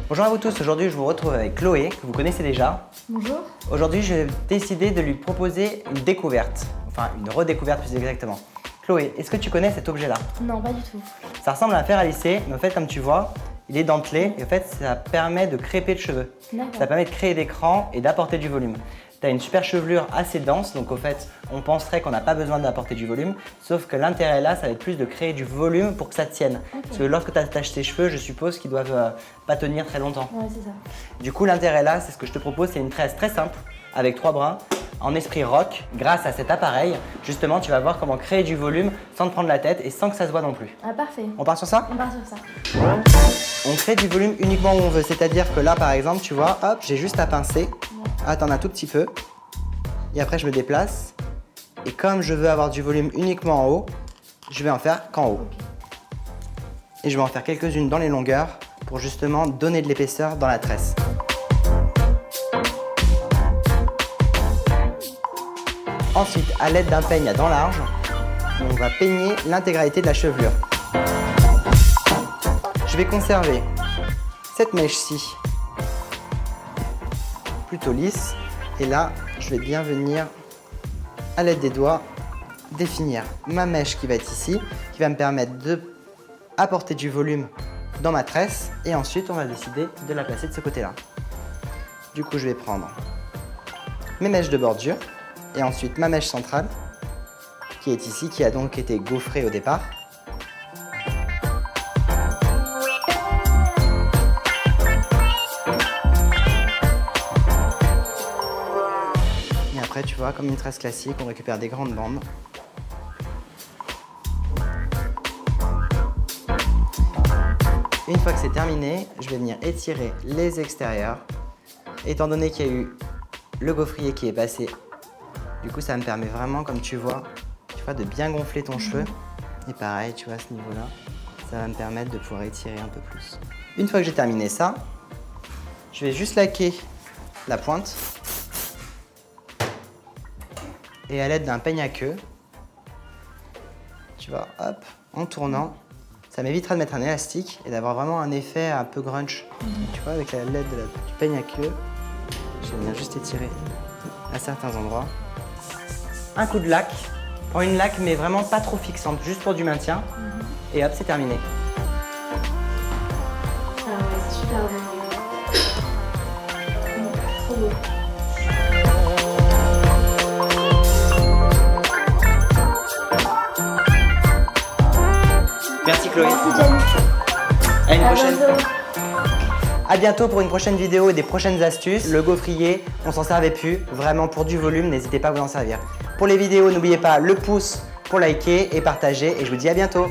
Bonjour à vous tous, aujourd'hui je vous retrouve avec Chloé, que vous connaissez déjà. Bonjour. Aujourd'hui j'ai décidé de lui proposer une découverte, enfin une redécouverte plus exactement. Chloé, est-ce que tu connais cet objet-là? Non, pas du tout. Ça ressemble à un fer à lisser, mais en fait comme tu vois, il est dentelé et en fait ça permet de crêper le cheveu. Ça permet de créer des crans et d'apporter du volume. Tu as une super chevelure assez dense, donc au fait on penserait qu'on n'a pas besoin d'apporter du volume, sauf que l'intérêt là, ça va être plus de créer du volume pour que ça tienne. Parce que lorsque tu attaches tes cheveux, je suppose qu'ils doivent pas tenir très longtemps. Ouais, c'est ça. Du coup l'intérêt là, c'est ce que je te propose, c'est une tresse très simple, avec 3 brins, en esprit rock. Grâce à cet appareil, justement tu vas voir comment créer du volume sans te prendre la tête et sans que ça se voit non plus. Ah, parfait. On part sur ça? On part sur ça. On crée du volume uniquement où on veut, c'est-à-dire que là par exemple, tu vois, hop, j'ai juste à pincer, attendre un tout petit peu, et après je me déplace, et comme je veux avoir du volume uniquement en haut, je vais en faire qu'en haut. Et je vais en faire quelques-unes dans les longueurs pour justement donner de l'épaisseur dans la tresse. Ensuite, à l'aide d'un peigne à dents larges, on va peigner l'intégralité de la chevelure. Je vais conserver cette mèche-ci plutôt lisse et là je vais bien venir à l'aide des doigts définir ma mèche qui va être ici, qui va me permettre d'apporter du volume dans ma tresse et ensuite on va décider de la placer de ce côté-là. Du coup je vais prendre mes mèches de bordure et ensuite ma mèche centrale qui est ici, qui a donc été gaufrée au départ. Après, tu vois, comme une tresse classique, on récupère des grandes bandes. Une fois que c'est terminé, je vais venir étirer les extérieurs. Étant donné qu'il y a eu le gaufrier qui est passé, du coup, ça me permet vraiment, comme tu vois, de bien gonfler ton cheveu. Et pareil, tu vois, à ce niveau-là, ça va me permettre de pouvoir étirer un peu plus. Une fois que j'ai terminé ça, je vais juste laquer la pointe. Et à l'aide d'un peigne à queue, tu vois, hop, en tournant, ça m'évitera de mettre un élastique et d'avoir vraiment un effet un peu grunge. Tu vois, avec l'aide du peigne à queue, je vais venir juste étirer à certains endroits. Un coup de lac, prends une laque mais vraiment pas trop fixante, juste pour du maintien. Et hop, c'est terminé. C'est super beau. Trop beau. Merci Chloé. Merci Jenny. À une prochaine. Bientôt. A bientôt pour une prochaine vidéo et des prochaines astuces. Le gaufrier, on s'en servait plus. Vraiment pour du volume, n'hésitez pas à vous en servir. Pour les vidéos, n'oubliez pas le pouce pour liker et partager. Et je vous dis à bientôt.